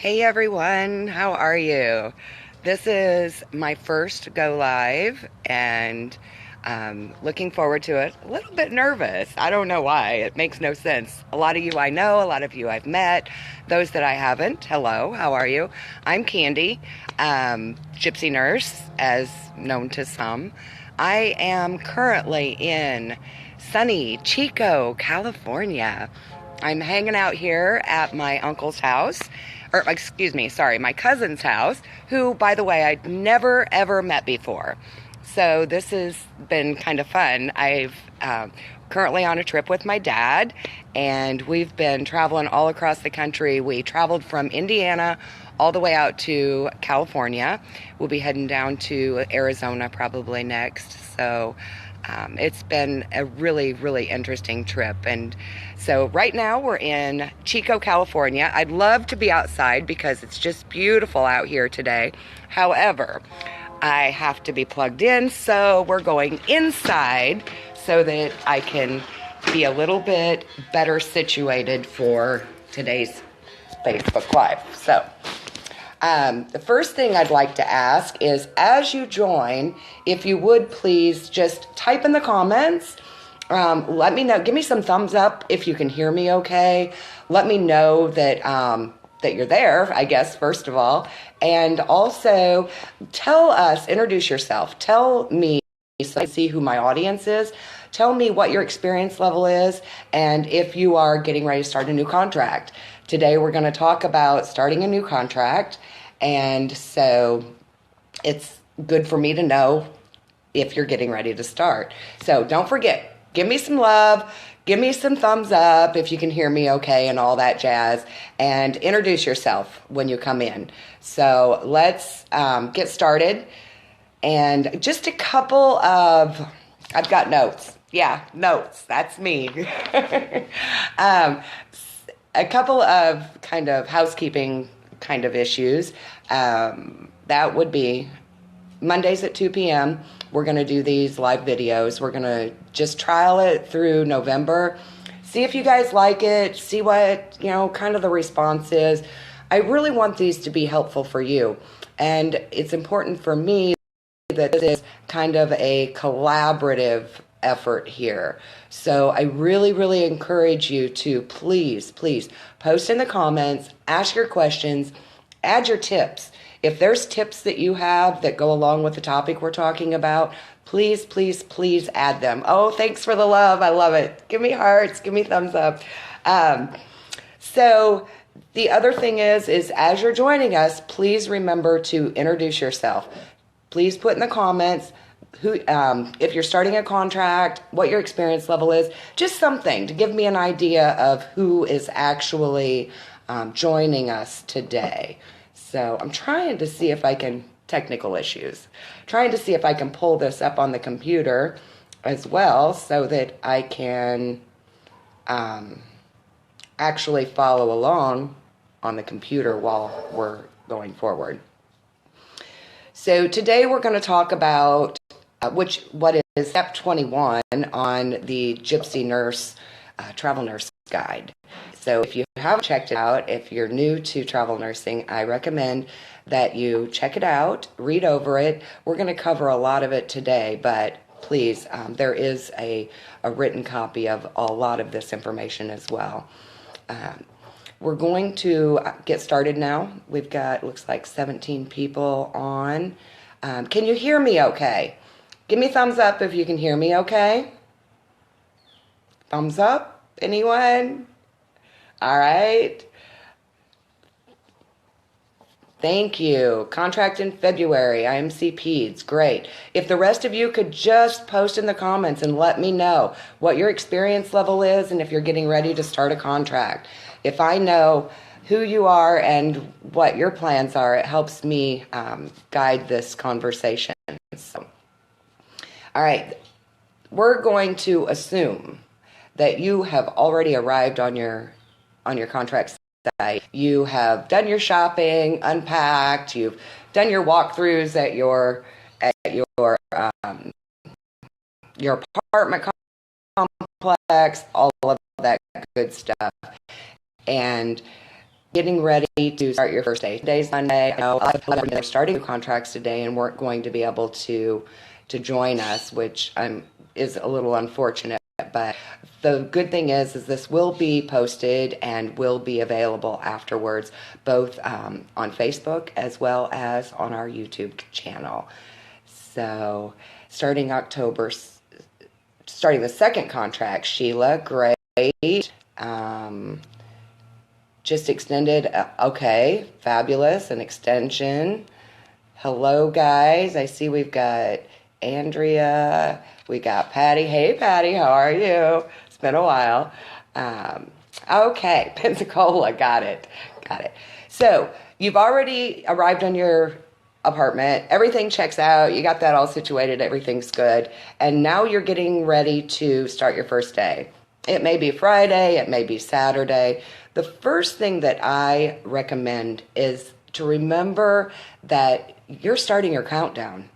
Hey everyone, how are you? This is my first go live and looking forward to it. A little bit nervous. I don't know why. It makes no sense. A lot of you I know, a lot of you I've met. Those that I haven't, hello, how are you? I'm Candy, Gypsy Nurse, as known to some. I am currently in sunny Chico, California. I'm hanging out here at my uncle's house, or excuse me, sorry, my cousin's house, who, by the way, I'd never ever met before. So this has been kind of fun. I've currently on a trip with my dad, and we've been traveling all across the country. We traveled from Indiana all the way out to California. We'll be heading down to Arizona probably next. So it's been a really, really interesting trip. And so right now we're in Chico, California. I'd love to be outside because it's just beautiful out here today. However, I have to be plugged in, so we're going inside so that I can be a little bit better situated for today's Facebook Live. So the first thing I'd like to ask is, as you join, if you would please just type in the comments. Let me know. Give me some thumbs up if you can hear me okay. Let me know that that you're there, I guess, first of all. And also tell us, introduce yourself. Tell me so I can see who my audience is. Tell me what your experience level is and if you are getting ready to start a new contract. Today we're going to talk about starting a new contract, and so it's good for me to know if you're getting ready to start. So don't forget, give me some love, give me some thumbs up if you can hear me okay and all that jazz, and introduce yourself when you come in. So let's get started. And just a couple of, I've got notes. Yeah, notes, that's me. A couple of kind of housekeeping kind of issues. That would be Mondays at 2 p.m. We're going to do these live videos. We're going to just trial it through November. See if you guys like it. See what, kind of the response is. I really want these to be helpful for you. And it's important for me that this is kind of a collaborative effort here. So I really, really encourage you to please post in the comments, ask your questions, add your tips. If there's tips that you have that go along with the topic we're talking about, please add them. Oh, thanks for the love. I love it. Give me hearts, give me thumbs up. So the other thing is as you're joining us, please remember to introduce yourself. Please put in the comments who, if you're starting a contract, what your experience level is, just something to give me an idea of who is actually joining us today. So I'm trying to see if I can, technical issues, trying to see if I can pull this up on the computer as well so that I can actually follow along on the computer while we're going forward. So today we're going to talk about what is step 21 on the Gypsy Nurse Travel Nurse Guide. So if you haven't checked it out, if you're new to travel nursing, I recommend that you check it out, read over it. We're going to cover a lot of it today, but please, there is a written copy of a lot of this information as well. We're going to get started now. We've got, looks like 17 people on. Can you hear me okay? Give me thumbs up if you can hear me okay. Thumbs up? Anyone? All right. Thank you. Contract in February, IMC Peds, great. If the rest of you could just post in the comments and let me know what your experience level is and if you're getting ready to start a contract. If I know who you are and what your plans are, it helps me guide this conversation. So, all right, we're going to assume that you have already arrived on your contract site. You have done your shopping, unpacked, you've done your walkthroughs at your apartment complex, all of that good stuff. And getting ready to start your first day. Today's Monday. I know a lot of people are starting contracts today and weren't going to be able to join us, which is a little unfortunate. But the good thing is this will be posted and will be available afterwards, both on Facebook as well as on our YouTube channel. So starting the second contract, Sheila, great. Just extended, okay, fabulous, an extension. Hello, guys. I see we've got Andrea, we got Patty. Hey, Patty, how are you? It's been a while. Okay, Pensacola, got it. So you've already arrived on your apartment. Everything checks out. You got that all situated. Everything's good. And now you're getting ready to start your first day. It may be Friday. It may be Saturday. The first thing that I recommend is to remember that you're starting your countdown.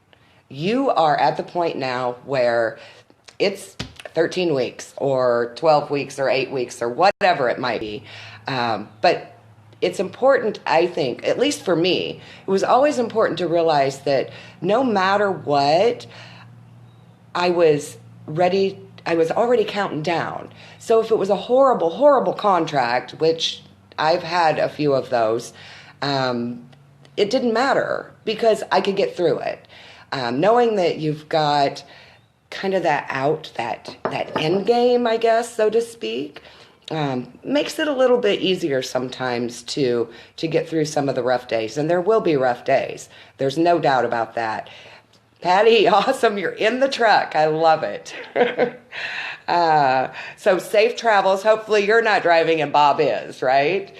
You are at the point now where it's 13 weeks or 12 weeks or 8 weeks or whatever it might be. But it's important, I think, at least for me, it was always important to realize that no matter what, I was already counting down. So if it was a horrible, horrible contract, which I've had a few of those, it didn't matter because I could get through it. Knowing that you've got kind of that end game, I guess, so to speak, makes it a little bit easier sometimes to get through some of the rough days. And there will be rough days. There's no doubt about that. Patty, awesome. You're in the truck. I love it. So safe travels. Hopefully you're not driving and Bob is, right?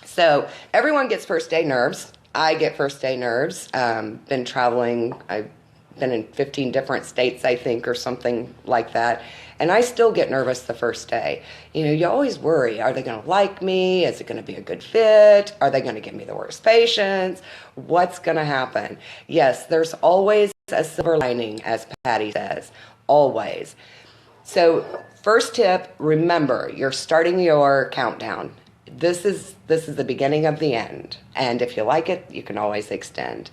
So everyone gets first day nerves. I get first day nerves. Been traveling. I've been in 15 different states, I think, or something like that. And I still get nervous the first day. You know, you always worry, are they going to like me? Is it going to be a good fit? Are they going to give me the worst patients? What's going to happen? Yes, there's always a silver lining, as Patty says, always. So first tip, remember, you're starting your countdown. This is the beginning of the end. And if you like it, you can always extend.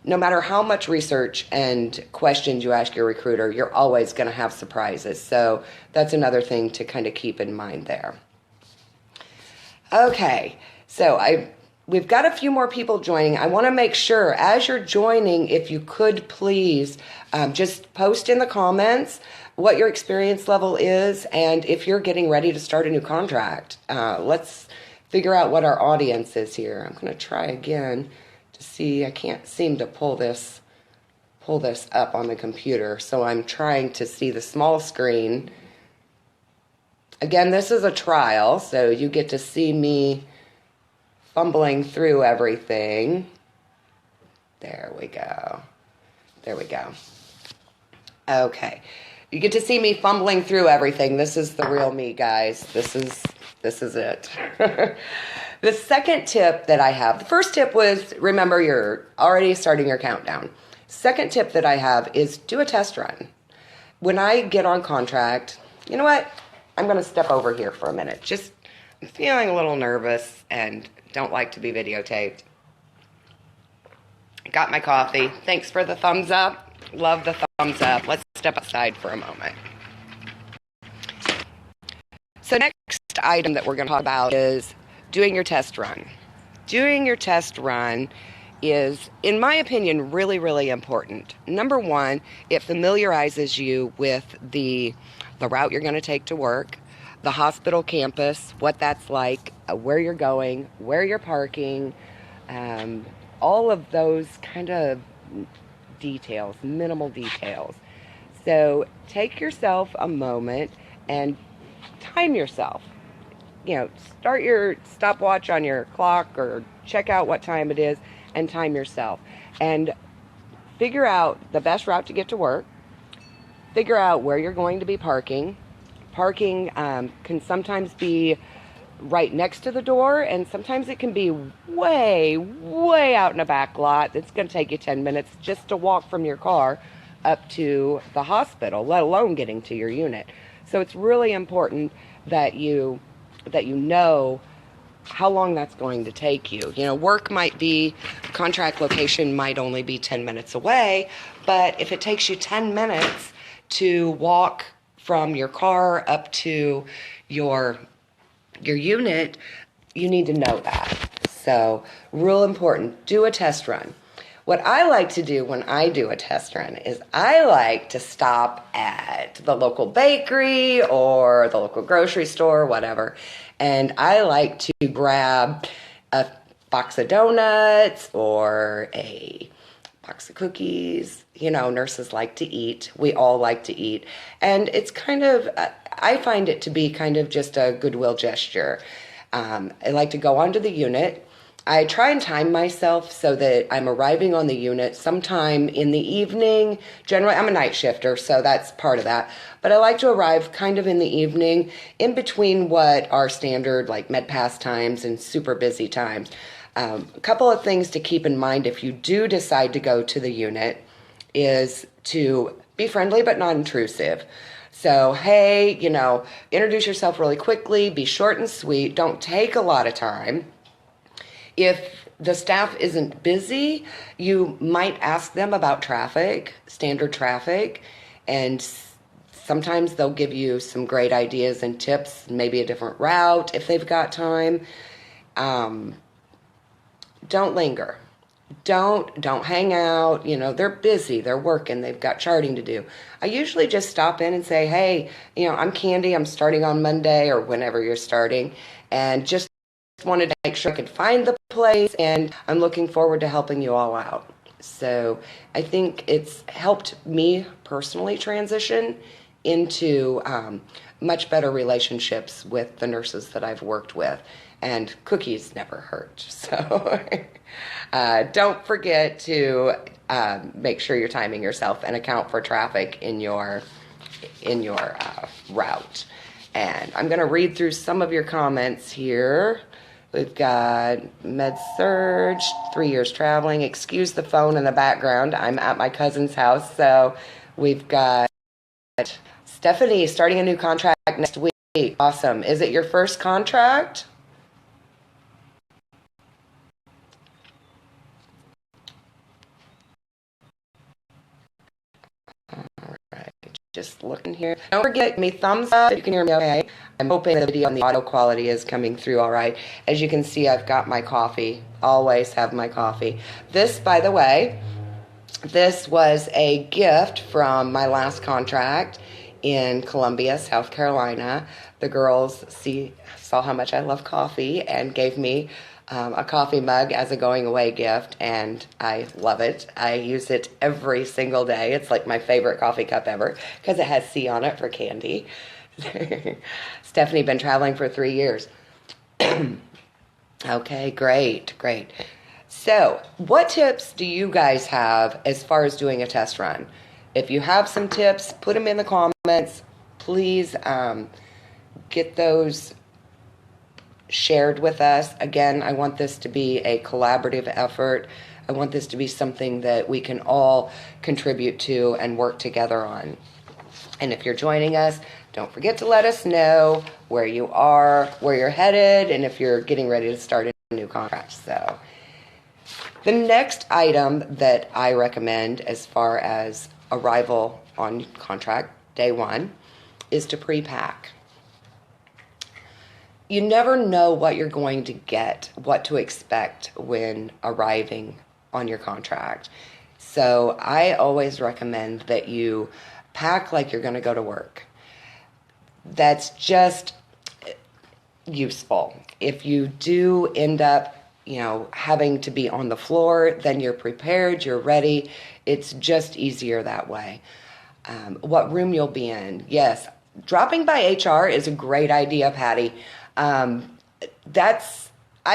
No matter how much research and questions you ask your recruiter, you're always going to have surprises. So that's another thing to kind of keep in mind there. Okay, so we've got a few more people joining. I want to make sure as you're joining, if you could please just post in the comments what your experience level is and if you're getting ready to start a new contract. Let's figure out what our audience is here. I'm going to try again. See, I can't seem to pull this up on the computer, so I'm trying to see the small screen. Again, this is a trial, so you get to see me fumbling through everything. There we go. Okay. You get to see me fumbling through everything. This is the real me, guys. This is it. The second tip that I have, the first tip was, remember, you're already starting your countdown. Second tip that I have is do a test run. When I get on contract, you know what? I'm going to step over here for a minute. I'm feeling a little nervous and don't like to be videotaped. Got my coffee. Thanks for the thumbs up. Love the thumbs up. Let's step aside for a moment. So next item that we're going to talk about is doing your test run. Doing your test run is, in my opinion, really, really important. Number one, it familiarizes you with the route you're going to take to work, the hospital campus, what that's like, where you're going, where you're parking, all of those kind of details, minimal details. So take yourself a moment and time yourself. You know, start your stopwatch on your clock or check out what time it is and time yourself. And figure out the best route to get to work. Figure out where you're going to be parking. Parking can sometimes be right next to the door, and sometimes it can be way, way out in a back lot. It's going to take you 10 minutes just to walk from your car up to the hospital, let alone getting to your unit. So it's really important that you that you know how long that's going to take you. You know, work might be, contract location might only be 10 minutes away, but if it takes you 10 minutes to walk from your car up to your unit, you need to know that. So, real important, do a test run. What I like to do when I do a test run is I like to stop at the local bakery or the local grocery store, whatever, and I like to grab a box of donuts or a box of cookies. You know, nurses like to eat. We all like to eat. And it's kind of, I find it to be kind of just a goodwill gesture. I like to go onto the unit. I try and time myself so that I'm arriving on the unit sometime in the evening. Generally, I'm a night shifter, so that's part of that. But I like to arrive kind of in the evening, in between what are standard like med pass times and super busy times. A couple of things to keep in mind if you do decide to go to the unit is to be friendly but not intrusive. So, hey, you know, introduce yourself really quickly, be short and sweet, don't take a lot of time. If the staff isn't busy, you might ask them about traffic, standard traffic, and sometimes they'll give you some great ideas and tips, maybe a different route if they've got time. Don't linger. Don't hang out. You know, they're busy, they're working, they've got charting to do. I usually just stop in and say, hey, you know, I'm Candy, I'm starting on Monday or whenever you're starting, and just wanted to make sure I could find the place, and I'm looking forward to helping you all out. So I think it's helped me personally transition into much better relationships with the nurses that I've worked with, and cookies never hurt. So don't forget to make sure you're timing yourself and account for traffic in your route. And I'm going to read through some of your comments here. We've got Med Surge, 3 years traveling. Excuse the phone in the background. I'm at my cousin's house. So we've got Stephanie starting a new contract next week. Awesome. Is it your first contract? Just looking here. Don't forget, give me thumbs up if you can hear me okay. I'm hoping the video and the audio quality is coming through all right. As you can see, I've got my coffee. Always have my coffee. This, by the way, this was a gift from my last contract in Columbia, South Carolina. The girls saw how much I love coffee and gave me a coffee mug as a going away gift, and I love it. I use it every single day. It's like my favorite coffee cup ever because it has C on it for Candy. Stephanie, been traveling for 3 years. Okay, great. So, what tips do you guys have as far as doing a test run? If you have some tips, put them in the comments. Please get those shared with us. Again, I want this to be a collaborative effort. I want this to be something that we can all contribute to and work together on. And if you're joining us, don't forget to let us know where you are, where you're headed, and if you're getting ready to start a new contract. So the next item that I recommend as far as arrival on contract, day one, is to pre-pack. You never know what you're going to get, what to expect when arriving on your contract. So I always recommend that you pack like you're going to go to work. That's just useful. If you do end up, having to be on the floor, then you're prepared, you're ready. It's just easier that way. What room you'll be in. Yes, dropping by HR is a great idea, Patty. I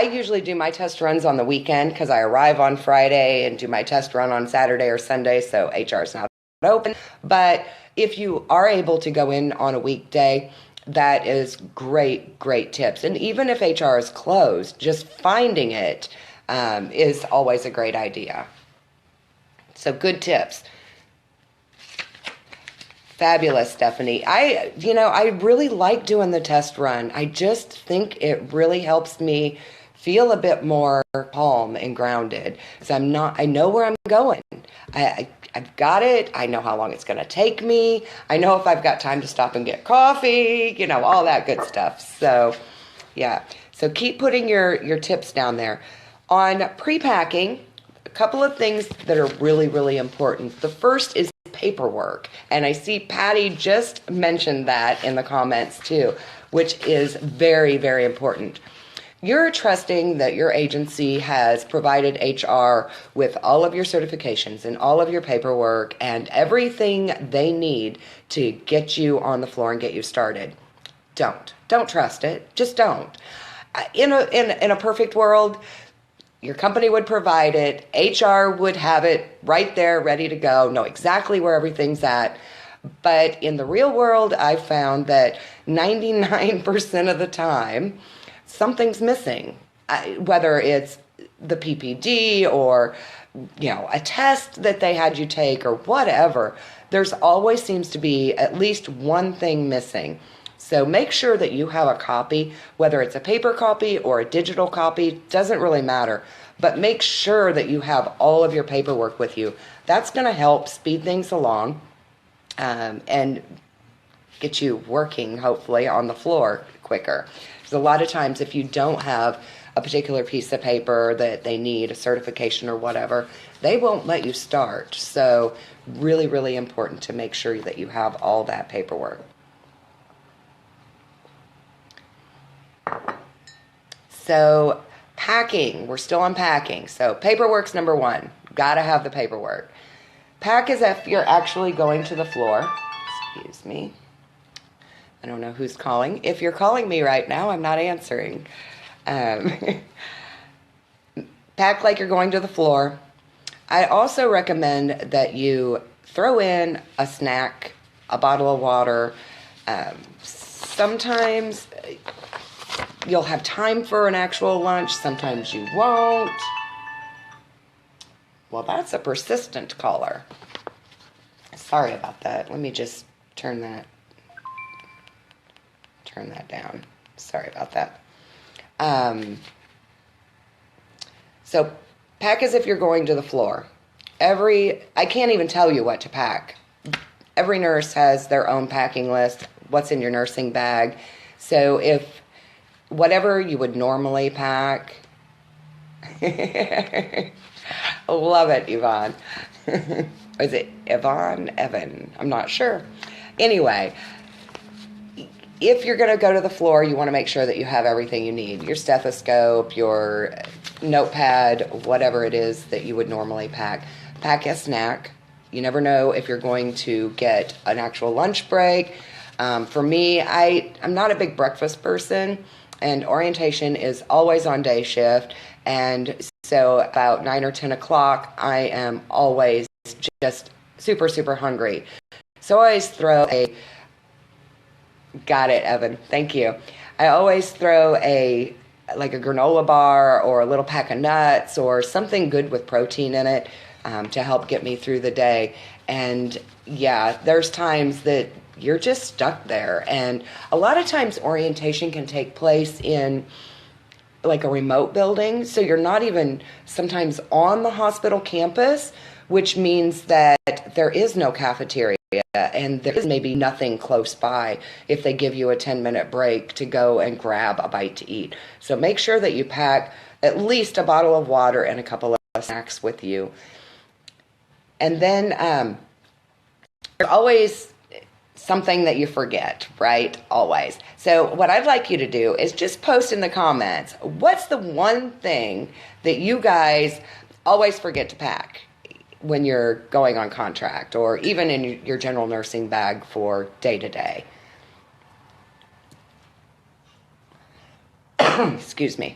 usually do my test runs on the weekend because I arrive on Friday and do my test run on Saturday or Sunday, so HR is not open. But if you are able to go in on a weekday, that is great tips. And even if HR is closed, just finding it is always a great idea. So good tips. Fabulous, Stephanie. I really like doing the test run. I just think it really helps me feel a bit more calm and grounded. So I know where I'm going. I've got it. I know how long it's going to take me. I know if I've got time to stop and get coffee, all that good stuff. So, yeah. So keep putting your tips down there. On pre-packing, a couple of things that are really, really important. The first is paperwork. And I see Patty just mentioned that in the comments too, which is very, very important. You're trusting that your agency has provided HR with all of your certifications and all of your paperwork and everything they need to get you on the floor and get you started. Don't trust it. Just don't. In a perfect world, your company would provide it. HR would have it right there, ready to go, know exactly where everything's at. But in the real world, I've found that 99% of the time, something's missing. Whether it's the PPD or, a test that they had you take or whatever, there's always seems to be at least one thing missing. So make sure that you have a copy, whether it's a paper copy or a digital copy, doesn't really matter. But make sure that you have all of your paperwork with you. That's going to help speed things along and get you working, hopefully, on the floor quicker. Because a lot of times if you don't have a particular piece of paper that they need, a certification or whatever, they won't let you start. So really, really important to make sure that you have all that paperwork. So packing, we're still on packing. So paperwork's number one. Got to have the paperwork. Pack as if you're actually going to the floor. Excuse me. I don't know who's calling. If you're calling me right now, I'm not answering. Pack like you're going to the floor. I also recommend that you throw in a snack, a bottle of water. Sometimes you'll have time for an actual lunch. Sometimes you won't. Well, that's a persistent caller. Sorry about that. Let me just turn that down. Sorry about that. So pack as if you're going to the floor. I can't even tell you what to pack. Every nurse has their own packing list, what's in your nursing bag. So if whatever you would normally pack, love it, Yvonne. Is it Yvonne? Evan? I'm not sure. Anyway, if you're going to go to the floor, you want to make sure that you have everything you need. Your stethoscope, your notepad, whatever it is that you would normally pack. Pack a snack. You never know if you're going to get an actual lunch break. For me, I'm not a big breakfast person, and orientation is always on day shift. And so about 9 or 10 o'clock, I am always just super, super hungry. So I always throw got it, Evan. Thank you. I always throw a granola bar or a little pack of nuts or something good with protein in it to help get me through the day. And yeah, there's times that you're just stuck there. And a lot of times orientation can take place in like a remote building. So you're not even sometimes on the hospital campus, which means that there is no cafeteria and there is maybe nothing close by if they give you a 10-minute break to go and grab a bite to eat. So make sure that you pack at least a bottle of water and a couple of snacks with you. And then there's always something that you forget, right? Always. So what I'd like you to do is just post in the comments, what's the one thing that you guys always forget to pack when you're going on contract or even in your general nursing bag for day to day? Excuse me.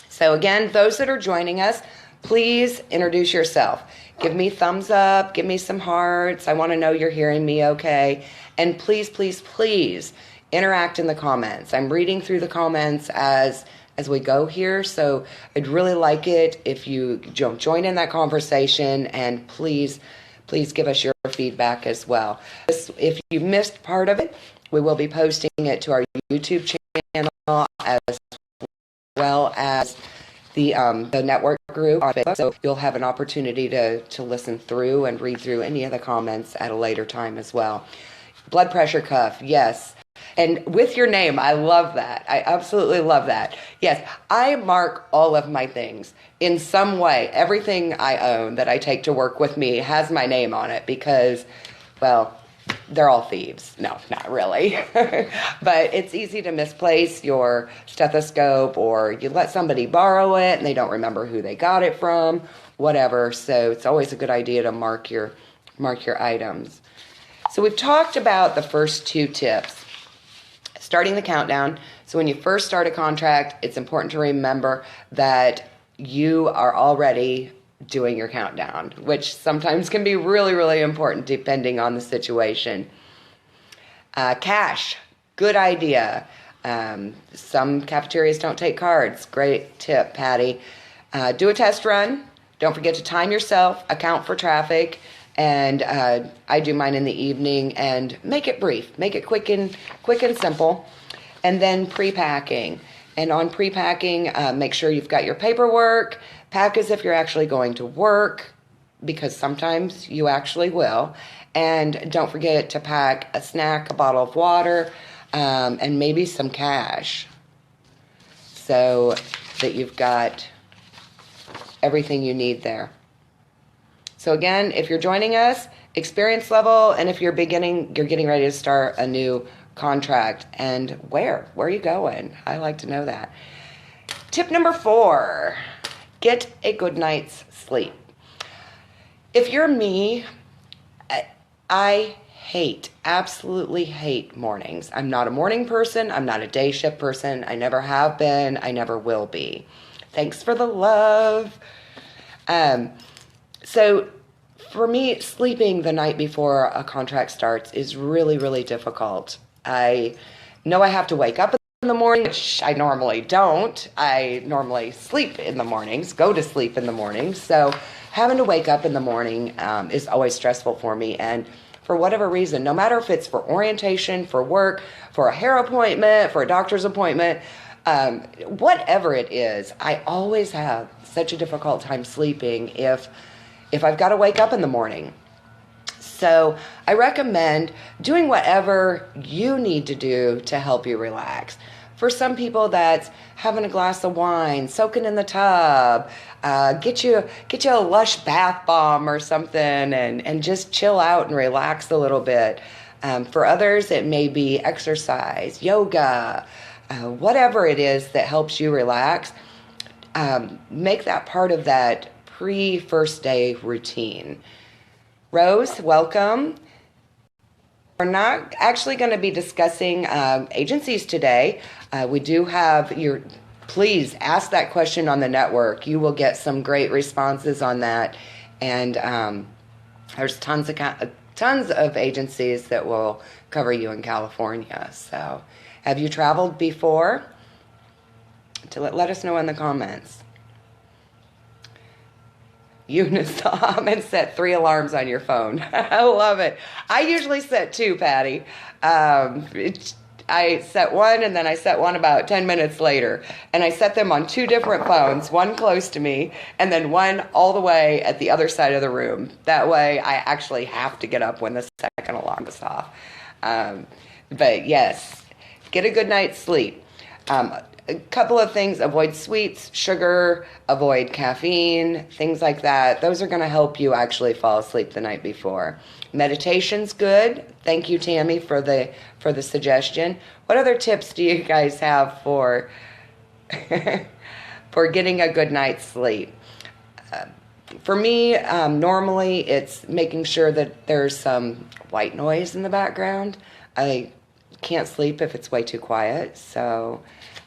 So again, those that are joining us, please introduce yourself. Give me thumbs up, give me some hearts. I want to know you're hearing me okay. And please, please, please interact in the comments. I'm reading through the comments as we go here, so I'd really like it if you join in that conversation, and please please give us your feedback as well. If you missed part of it, we will be posting it to our YouTube channel as well as the network group on Facebook, so you'll have an opportunity to listen through and read through any of the comments at a later time as well. Blood pressure cuff, yes. And with your name, I love that. I absolutely love that. Yes, I mark all of my things in some way. Everything I own that I take to work with me has my name on it because, well, they're all thieves. No, not really. But it's easy to misplace your stethoscope, or you let somebody borrow it and they don't remember who they got it from, whatever. So it's always a good idea to mark your items. So we've talked about the first two tips. Starting the countdown. So when you first start a contract, it's important to remember that you are already doing your countdown, which sometimes can be really, really important depending on the situation. Cash, good idea. Some cafeterias don't take cards. Great tip, Patty. Do a test run. Don't forget to time yourself, account for traffic, and I do mine in the evening, and make it brief. Make it quick and simple. And then pre-packing. And on pre-packing, make sure you've got your paperwork. Pack as if you're actually going to work, because sometimes you actually will. And don't forget to pack a snack, a bottle of water, and maybe some cash, so that you've got everything you need there. So again, if you're joining us, experience level, and if you're getting ready to start a new contract, and where are you going? I like to know that. Tip number 4, get a good night's sleep. If you're me, I absolutely hate mornings. I'm not a morning person. I'm not a day shift person. I never have been. I never will be. Thanks for the love. So for me, sleeping the night before a contract starts is really, really difficult. I know I have to wake up in the morning, which I normally don't. I normally sleep in the mornings, go to sleep in the mornings. So having to wake up in the morning is always stressful for me. And for whatever reason, no matter if it's for orientation, for work, for a hair appointment, for a doctor's appointment, whatever it is, I always have such a difficult time sleeping if I've got to wake up in the morning. So I recommend doing whatever you need to do to help you relax. For some people, that's having a glass of wine, soaking in the tub, get you a Lush bath bomb or something, and just chill out and relax a little bit. For others, it may be exercise, yoga, whatever it is that helps you relax. Make that part of that pre-first day routine. Rose, welcome. We're not actually going to be discussing agencies today. We do have please ask that question on the network. You will get some great responses on that. And there's tons of agencies that will cover you in California. So have you traveled before? Let us know in the comments. Eunice and set 3 alarms on your phone. I love it. I usually set 2, Patty. I set one, and then I set one about 10 minutes later. And I set them on 2 different phones, one close to me, and then one all the way at the other side of the room. That way I actually have to get up when the second alarm goes off. But yes, get a good night's sleep. A couple of things: avoid sweets, sugar, avoid caffeine, things like that. Those are going to help you actually fall asleep the night before. Meditation's good. Thank you, Tammy, for the suggestion. What other tips do you guys have for for getting a good night's sleep? For me, normally it's making sure that there's some white noise in the background. I can't sleep if it's way too quiet, so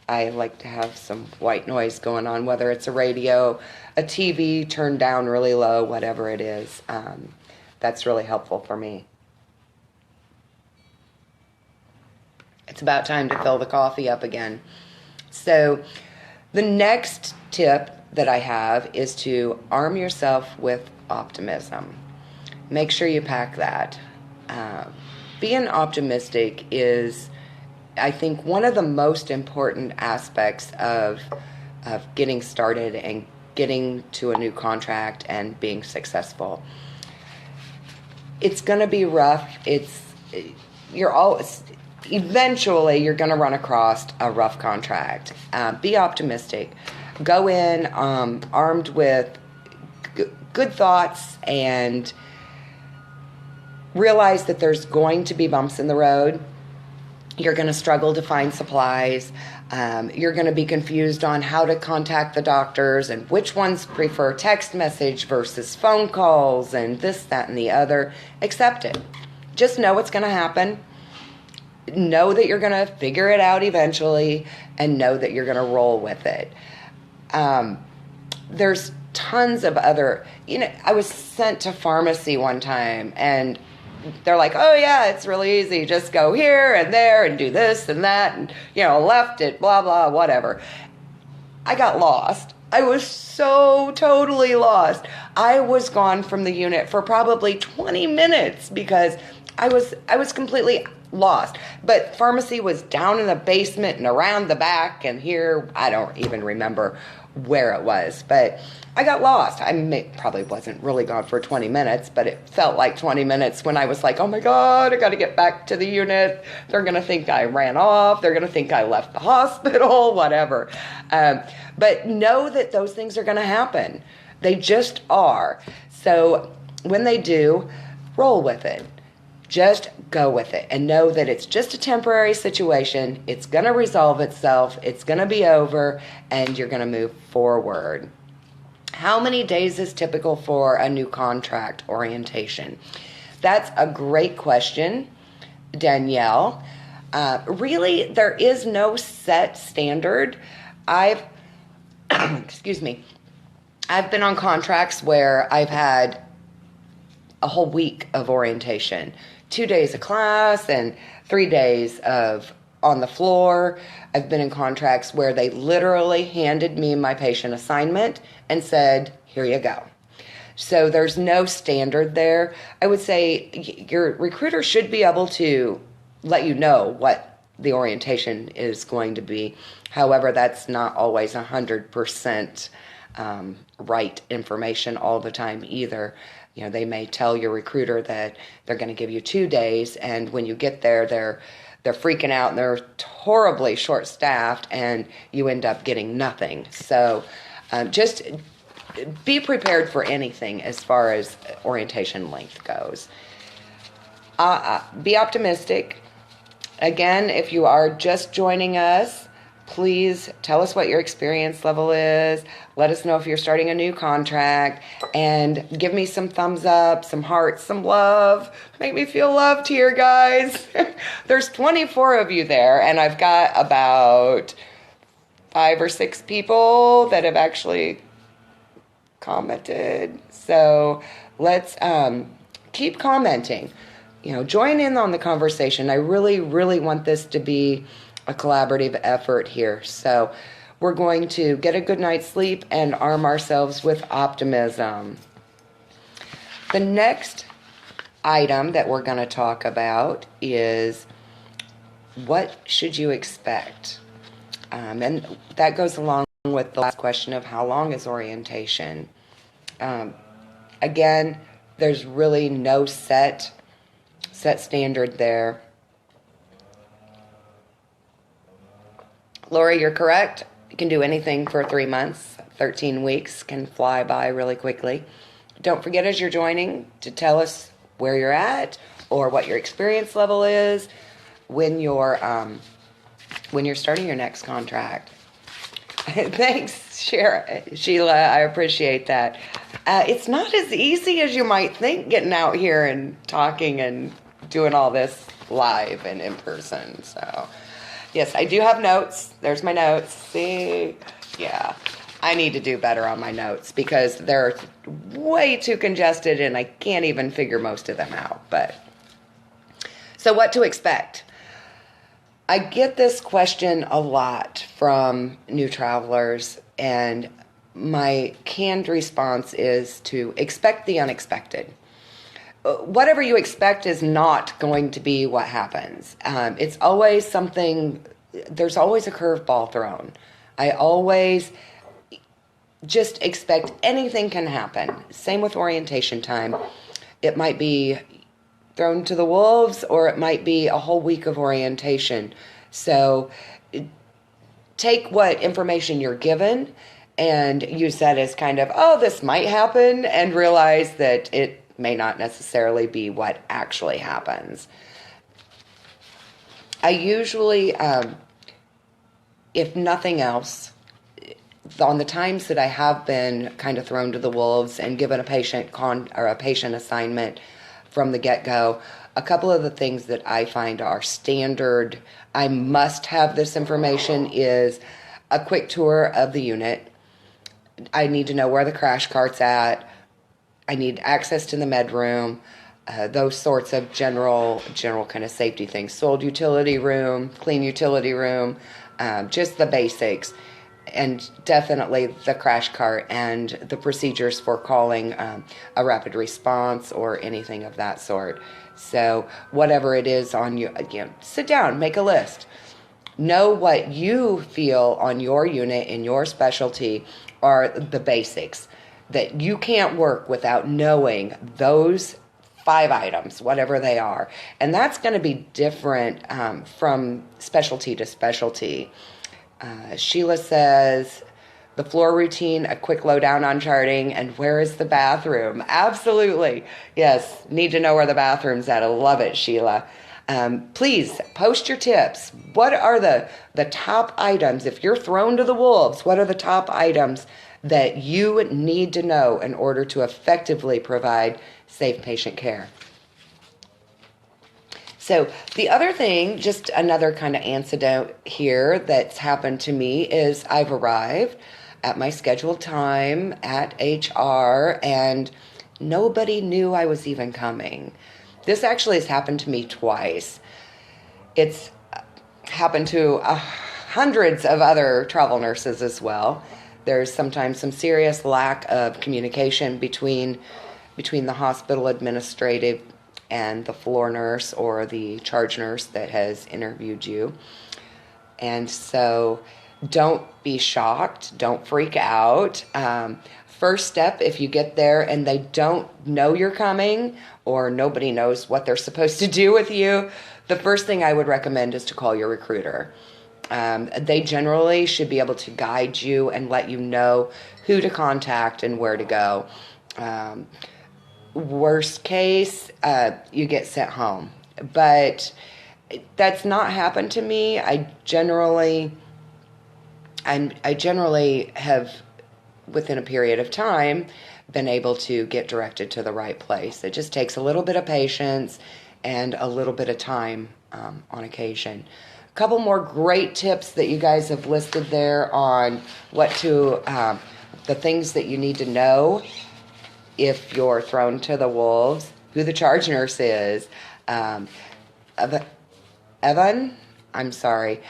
I like to have some white noise going on, whether it's a radio, a TV turned down really low, whatever it is. That's really helpful for me. It's about time to fill the coffee up again. So the next tip that I have is to arm yourself with optimism. make sure you pack that. Being optimistic is, I think, one of the most important aspects of getting started and getting to a new contract and being successful. It's going to be rough. Eventually you're going to run across a rough contract. Be optimistic. Go in armed with good thoughts, and realize that there's going to be bumps in the road. You're going to struggle to find supplies. You're going to be confused on how to contact the doctors and which ones prefer text message versus phone calls and this, that, and the other. Accept it. Just know it's going to happen. Know that you're going to figure it out eventually, and know that you're going to roll with it. There's tons of other, I was sent to pharmacy one time, and they're like, oh yeah, it's really easy. Just go here and there and do this and that and, left it, blah, blah, whatever. I got lost. I was so totally lost. I was gone from the unit for probably 20 minutes because I was completely lost. But pharmacy was down in the basement and around the back, and here, I don't even remember where it was, but I got lost. I probably wasn't really gone for 20 minutes, but it felt like 20 minutes when I was like, oh my God, I got to get back to the unit. They're going to think I ran off. They're going to think I left the hospital, whatever. But know that those things are going to happen. They just are. So when they do, roll with it. Just go with it and know that it's just a temporary situation. It's going to resolve itself. It's going to be over, and you're going to move forward. How many days is typical for a new contract orientation? That's a great question, Danielle. Really, there is no set standard. Excuse me. I've been on contracts where I've had a whole week of orientation, 2 days of class and 3 days of on the floor. I've been in contracts where they literally handed me my patient assignment and said, here you go. So there's no standard there. I would say your recruiter should be able to let you know what the orientation is going to be. However, that's not always 100% right information all the time either. They may tell your recruiter that they're going to give you 2 days, and when you get there, they're freaking out and they're horribly short-staffed, and you end up getting nothing. So just be prepared for anything as far as orientation length goes. Be optimistic. Again, if you are just joining us, please tell us what your experience level is. Let us know if you're starting a new contract, and give me some thumbs up, some hearts, some love. Make me feel loved here, guys. There's 24 of you there, and I've got about 5 or 6 people that have actually commented. So let's keep commenting. Join in on the conversation. I really, really want this to be a collaborative effort here. So we're going to get a good night's sleep and arm ourselves with optimism. The next item that we're going to talk about is, what should you expect? And that goes along with the last question of how long is orientation. Again, there's really no set standard there. Lori, you're correct. You can do anything for 3 months. 13 weeks can fly by really quickly. Don't forget, as you're joining, to tell us where you're at or what your experience level is when you're starting your next contract. Thanks, Sheila. I appreciate that. It's not as easy as you might think, getting out here and talking and doing all this live and in person. So yes, I do have notes. There's my notes. See? Yeah. I need to do better on my notes because they're way too congested and I can't even figure most of them out. But so what to expect? I get this question a lot from new travelers, and my canned response is to expect the unexpected. whatever you expect is not going to be what happens. It's always something, there's always a curveball thrown. I always just expect anything can happen. Same with orientation time. It might be thrown to the wolves, or it might be a whole week of orientation. So take what information you're given and use that as kind of, oh, this might happen, and realize that it may not necessarily be what actually happens. I usually, if nothing else, on the times that I have been kind of thrown to the wolves and given a patient a patient assignment from the get-go, a couple of the things that I find are standard, I must have this information, is a quick tour of the unit. I need to know where the crash cart's at. I need access to the med room, those sorts of general kind of safety things. Soiled utility room, clean utility room, just the basics. And definitely the crash cart and the procedures for calling a rapid response or anything of that sort. So whatever it is on you, again, sit down, make a list. Know what you feel on your unit in your specialty are the basics, that you can't work without knowing those 5 items, whatever they are. And that's going to be different from specialty to specialty. Sheila says, the floor routine, a quick lowdown on charting, and where is the bathroom? Absolutely. Yes, need to know where the bathroom's at. I love it, Sheila. Please post your tips. What are the top items? If you're thrown to the wolves, what are the top items that you need to know in order to effectively provide safe patient care? So the other thing, just another kind of anecdote here that's happened to me, is I've arrived at my scheduled time at HR and nobody knew I was even coming. This actually has happened to me twice. It's happened to hundreds of other travel nurses as well. There's sometimes some serious lack of communication between the hospital administrative and the floor nurse or the charge nurse that has interviewed you. And so don't be shocked. Don't freak out. First step, if you get there and they don't know you're coming or nobody knows what they're supposed to do with you, the first thing I would recommend is to call your recruiter. They generally should be able to guide you and let you know who to contact and where to go. Worst case, you get sent home. But that's not happened to me. I generally have, within a period of time, been able to get directed to the right place. It just takes a little bit of patience and a little bit of time on occasion. A couple more great tips that you guys have listed there on what to, the things that you need to know if you're thrown to the wolves, who the charge nurse is. Evan, I'm sorry.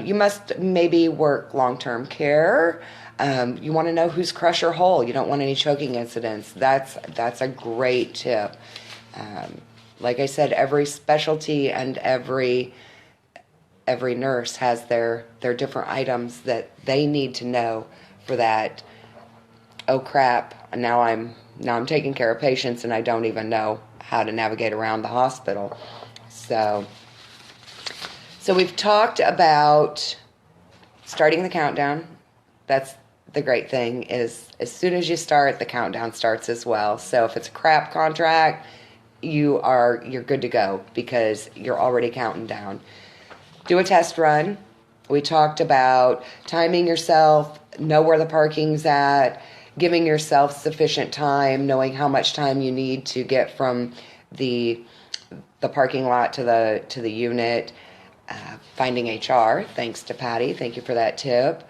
You must maybe work long-term care. You want to know who's crusher whole. You don't want any choking incidents. That's a great tip. Like I said, every specialty and every nurse has their different items that they need to know for that. Oh crap! Now I'm taking care of patients and I don't even know how to navigate around the hospital. So we've talked about starting the countdown. That's the great thing, is as soon as you start, the countdown starts as well. So if it's a crap contract, you're good to go because you're already counting down. Do a test run. We talked about timing yourself, know where the parking's at, giving yourself sufficient time, knowing how much time you need to get from the parking lot to the unit. Finding HR, thanks to Patty. Thank you for that tip.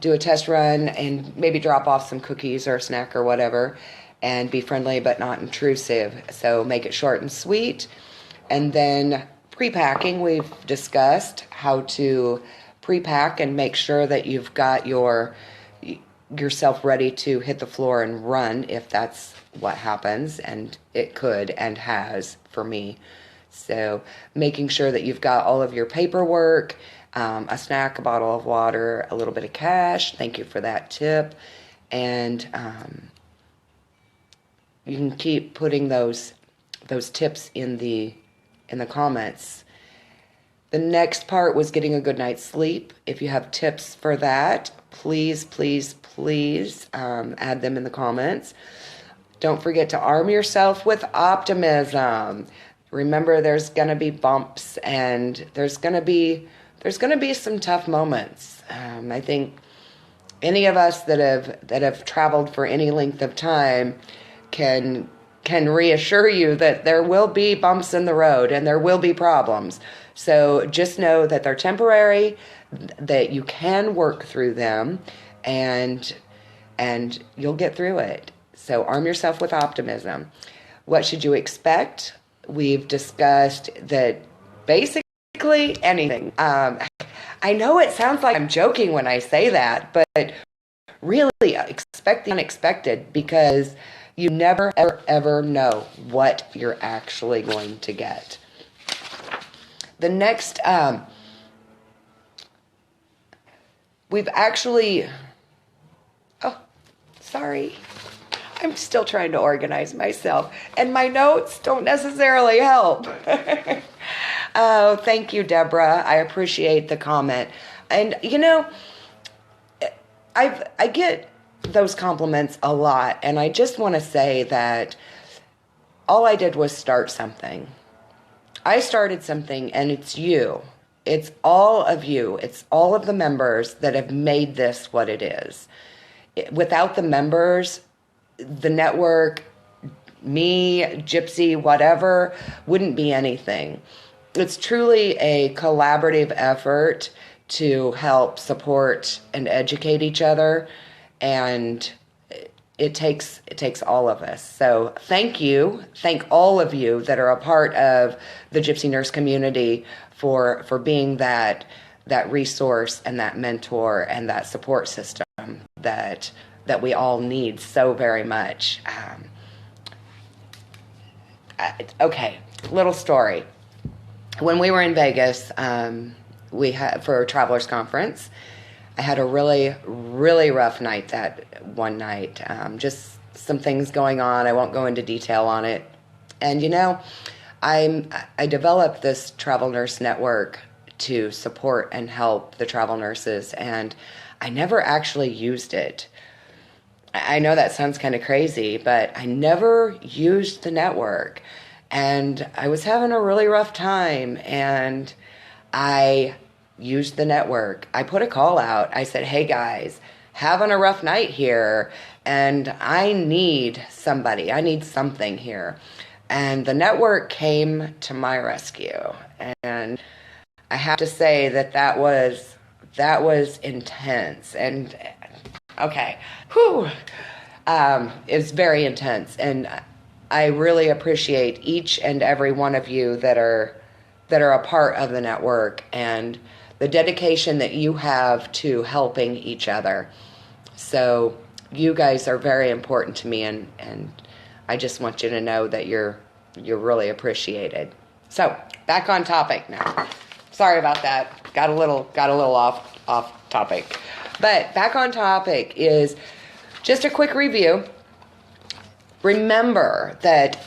Do a test run and maybe drop off some cookies or a snack or whatever, and be friendly but not intrusive. So make it short and sweet. And then pre-packing, we've discussed how to pre-pack and make sure that you've got your yourself ready to hit the floor and run if that's what happens, and it could and has for me. So making sure that you've got all of your paperwork, a snack, a bottle of water, a little bit of cash. Thank you for that tip. And you can keep putting those tips in the comments. The next part was getting a good night's sleep. If you have tips for that, please, please, please add them in the comments. Don't forget to arm yourself with optimism. Remember, there's going to be bumps, and there's going to be some tough moments. I think any of us that have traveled for any length of time can reassure you that there will be bumps in the road and there will be problems. So just know that they're temporary, that you can work through them, and you'll get through it. So arm yourself with optimism. What should you expect? We've discussed that basically anything. I know it sounds like I'm joking when I say that, but really expect the unexpected, because you never, ever, ever know what you're actually going to get. The next, we've actually, oh, sorry. I'm still trying to organize myself, and my notes don't necessarily help. Oh, thank you, Deborah. I appreciate the comment. And, you know, I get those compliments a lot, and I just want to say that all I did was start something. I started something, and it's you. It's all of you. It's all of the members that have made this what it is. Without the members, the network, me, Gypsy, whatever, wouldn't be anything. It's truly a collaborative effort to help support and educate each other, and it takes all of us. So thank you. Thank all of you that are a part of the Gypsy Nurse community for being that resource and that mentor and that support system that we all need so very much. Okay, little story. When we were in Vegas, we had for a travelers conference, I had a really, really rough night that one night. Just some things going on. I won't go into detail on it. And you know, I developed this travel nurse network to support and help the travel nurses, and I never actually used it. I know that sounds kind of crazy, but I never used the network, and I was having a really rough time, and I used the network. I put a call out. I said, hey guys, having a rough night here, and I need somebody. I need something here. And the network came to my rescue, and I have to say that was intense. And okay, it's very intense, and I really appreciate each and every one of you that are a part of the network and the dedication that you have to helping each other. So you guys are very important to me, and I just want you to know that you're really appreciated. So back on topic now. Sorry about that. Got a little off topic. But back on topic is just a quick review. Remember that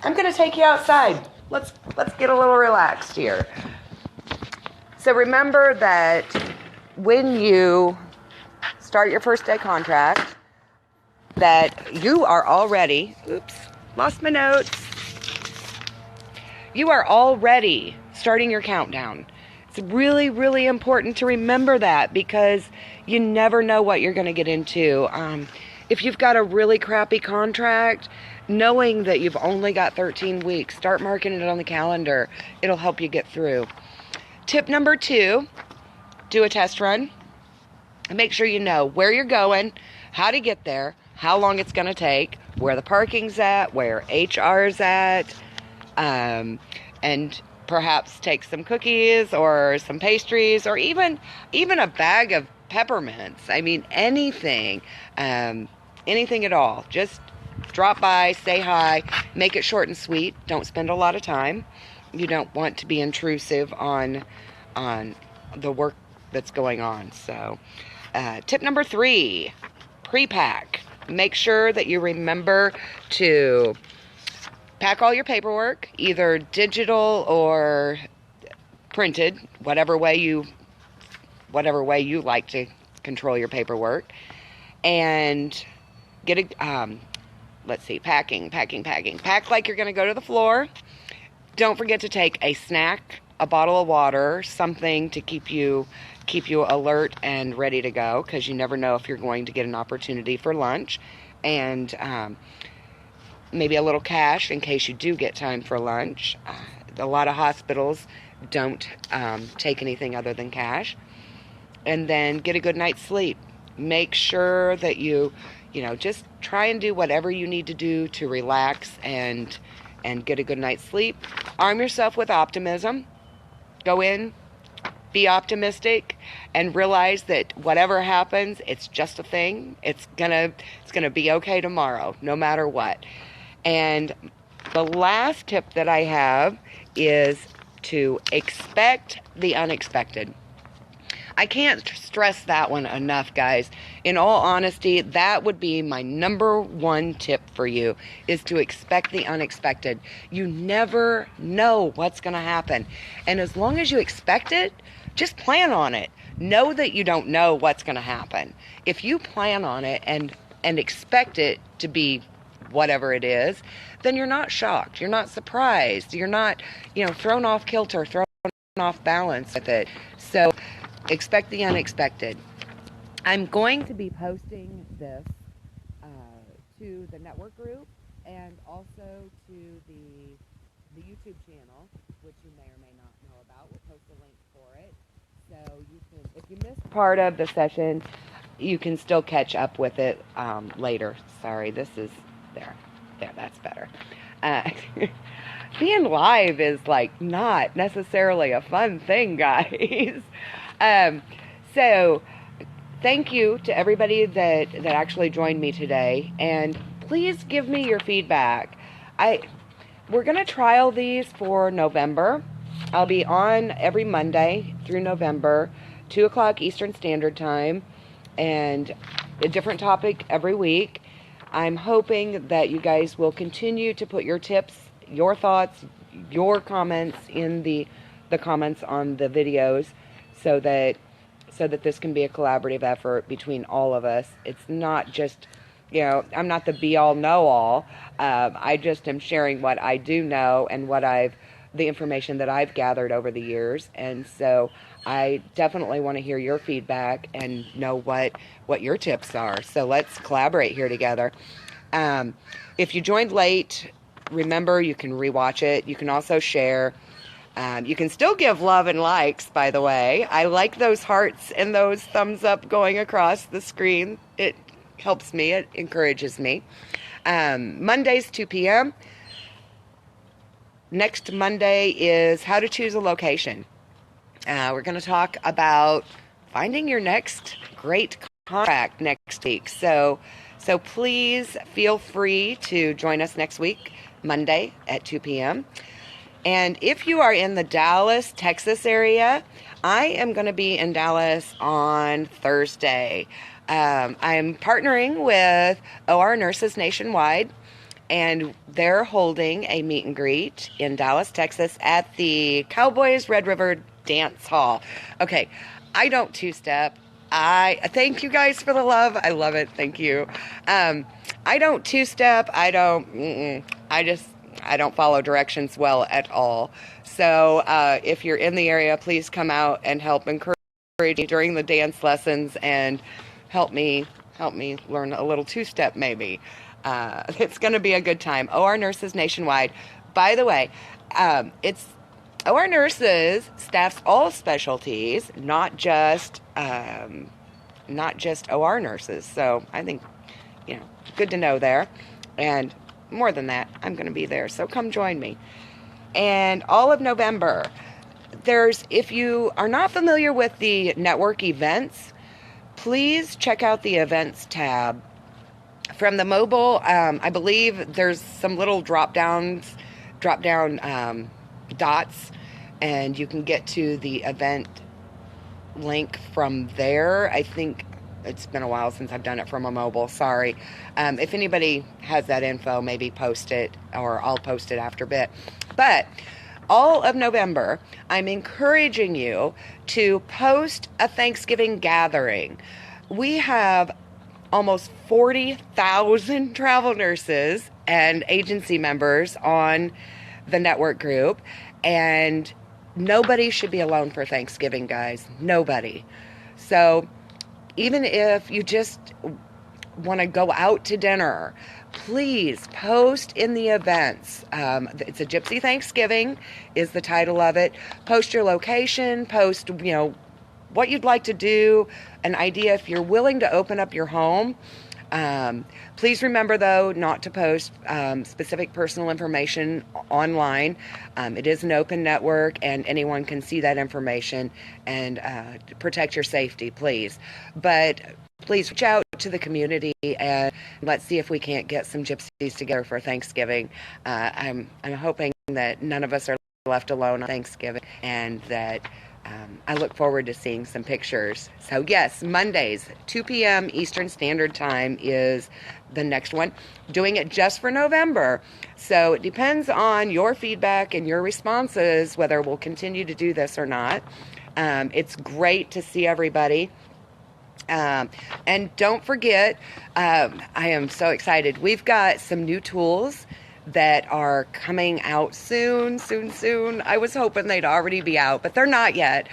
I'm going to take you outside. Let's get a little relaxed here. So remember that when you start your first day contract, that you are already, lost my notes. You are already starting your countdown. It's really, really important to remember that, because you never know what you're going to get into. If you've got a really crappy contract, knowing that you've only got 13 weeks, start marking it on the calendar. It'll help you get through. Tip number 2, do a test run. Make sure you know where you're going, how to get there, how long it's going to take, where the parking's at, where HR's at, and perhaps take some cookies or some pastries, or even a bag of peppermints. I mean, anything, anything at all. Just drop by, say hi, make it short and sweet. Don't spend a lot of time. You don't want to be intrusive on the work that's going on. So, tip number 3, pre-pack. Make sure that you remember to pack all your paperwork, either digital or printed, whatever way you like to control your paperwork. And get a let's see, packing. Pack like you're going to go to the floor. Don't forget to take a snack, a bottle of water, something to keep you alert and ready to go, because you never know if you're going to get an opportunity for lunch. And maybe a little cash in case you do get time for lunch. A lot of hospitals don't take anything other than cash. And then get a good night's sleep. Make sure that you just try and do whatever you need to do to relax and get a good night's sleep. Arm yourself with optimism. Go in, be optimistic, and realize that whatever happens, it's just a thing. It's gonna be okay tomorrow, no matter what. And the last tip that I have is to expect the unexpected. I can't stress that one enough, guys. In all honesty, that would be my number 1 tip for you, is to expect the unexpected. You never know what's going to happen. And as long as you expect it, just plan on it. Know that you don't know what's going to happen. If you plan on it and expect it to be whatever it is, then you're not shocked. You're not surprised. You're not, thrown off kilter, thrown off balance with it. So expect the unexpected. I'm going to be posting this to the network group and also to the YouTube channel, which you may or may not know about. We'll post a link for it. So you can, if you missed part of the session, you can still catch up with it later. Sorry, this is there, that's better. Being live is not necessarily a fun thing, guys. So thank you to everybody that actually joined me today, and please give me your feedback. We're going to trial these for November. I'll be on every Monday through November, 2 o'clock Eastern Standard Time, and a different topic every week. I'm hoping that you guys will continue to put your tips, your thoughts, your comments in the comments on the videos, so that this can be a collaborative effort between all of us. It's not just, I'm not the be-all, know-all. I just am sharing what I do know and the information that I've gathered over the years. And so I definitely want to hear your feedback and know what your tips are. So let's collaborate here together. If you joined late, remember you can rewatch it. You can also share. You can still give love and likes, by the way. I like those hearts and those thumbs up going across the screen. It helps me. It encourages me. Mondays, 2 p.m. Next Monday is how to choose a location. We're going to talk about finding your next great contract next week. So please feel free to join us next week, Monday at 2 p.m. And if you are in the Dallas, Texas area, I am going to be in Dallas on Thursday. I'm partnering with OR Nurses Nationwide, and they're holding a meet and greet in Dallas, Texas at the Cowboys Red River Dance Hall. Okay, I don't two-step. I thank you guys for the love. I love it. Thank you. I don't two-step. I don't follow directions well at all. So if you're in the area, please come out and help encourage me during the dance lessons and help me learn a little two-step maybe. It's going to be a good time. OR Nurses Nationwide. By the way, it's OR Nurses staffs all specialties, not just OR nurses. So I think, good to know there. And more than that, I'm going to be there. So come join me. And all of November, if you are not familiar with the network events, please check out the events tab. From the mobile, I believe there's some little drop-down dots, and you can get to the event link from there. I think it's been a while since I've done it from a mobile. Sorry. If anybody has that info, maybe post it, or I'll post it after a bit. But all of November, I'm encouraging you to post a Thanksgiving gathering. We have almost 40,000 travel nurses and agency members on the network group, and nobody should be alone for Thanksgiving, guys. Nobody. So even if you just want to go out to dinner, please post in the events. It's a Gypsy Thanksgiving is the title of it. Post your location, post, what you'd like to do, an idea if you're willing to open up your home. Please remember, though, not to post specific personal information online. It is an open network, and anyone can see that information, and protect your safety, please. But please reach out to the community, and let's see if we can't get some gypsies together for Thanksgiving. I'm hoping that none of us are left alone on Thanksgiving, and that I look forward to seeing some pictures. So yes, Mondays, 2 p.m. Eastern Standard Time is the next one. Doing it just for November. So it depends on your feedback and your responses whether we'll continue to do this or not. It's great to see everybody. And don't forget, I am so excited. We've got some new tools that are coming out soon. I was hoping they'd already be out, but they're not yet.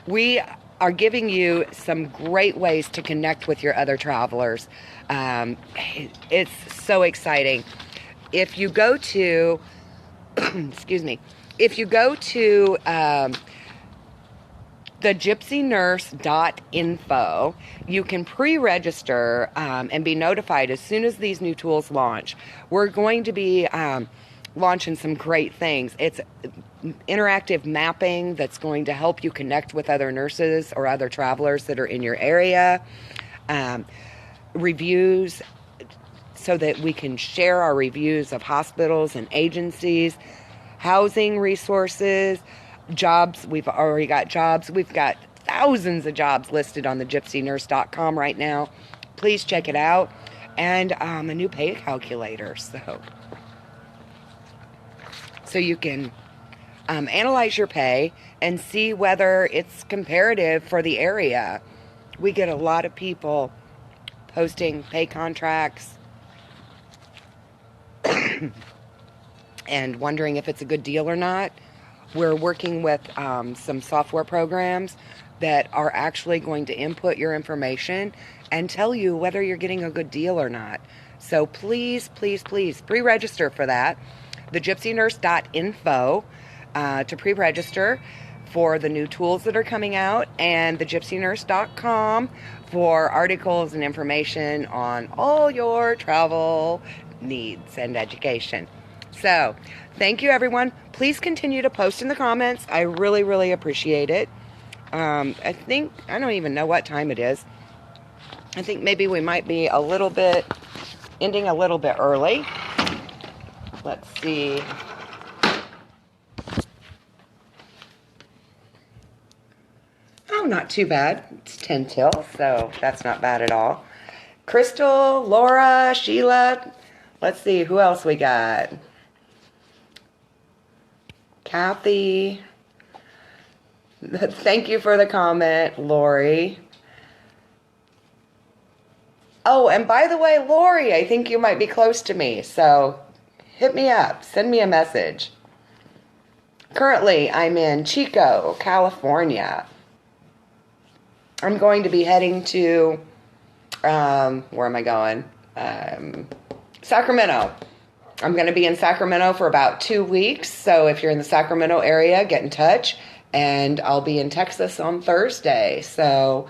We are giving you some great ways to connect with your other travelers. It's so exciting. If you go to, if you go to the gypsynurse.info, you can pre-register and be notified as soon as these new tools launch. We're going to be launching some great things. It's interactive mapping that's going to help you connect with other nurses or other travelers that are in your area. Reviews, so that we can share our reviews of hospitals and agencies. Housing resources. Jobs, we've already got jobs. We've got thousands of jobs listed on the gypsynurse.com right now. Please check it out. And a new pay calculator. So you can analyze your pay and see whether it's comparative for the area. We get a lot of people posting pay contracts and wondering if it's a good deal or not. We're working with some software programs that are actually going to input your information and tell you whether you're getting a good deal or not. So please pre-register for that. The gypsynurse.info to pre-register for the new tools that are coming out, and the gypsynurse.com for articles and information on all your travel needs and education. So, thank you, everyone. Please continue to post in the comments. I really appreciate it. I don't even know what time it is. I think maybe we might be ending a little bit early. Let's see. Oh, not too bad. It's 10 till, so that's not bad at all. Crystal, Laura, Sheila. Let's see, who else we got? Kathy. Thank you for the comment, Lori. Oh, and by the way, Lori, I think you might be close to me, so hit me up. Send me a message. Currently, I'm in Chico, California. I'm going to be heading to, where am I going? Sacramento. I'm going to be in Sacramento for about 2 weeks, so if you're in the Sacramento area, get in touch, and I'll be in Texas on Thursday, so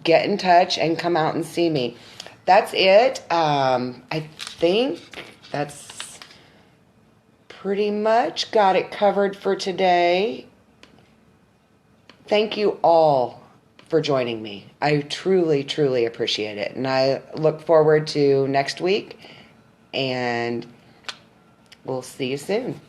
get in touch and come out and see me. That's it. I think that's pretty much got it covered for today. Thank you all for joining me. I truly, truly appreciate it. And I look forward to next week, and we'll see you soon.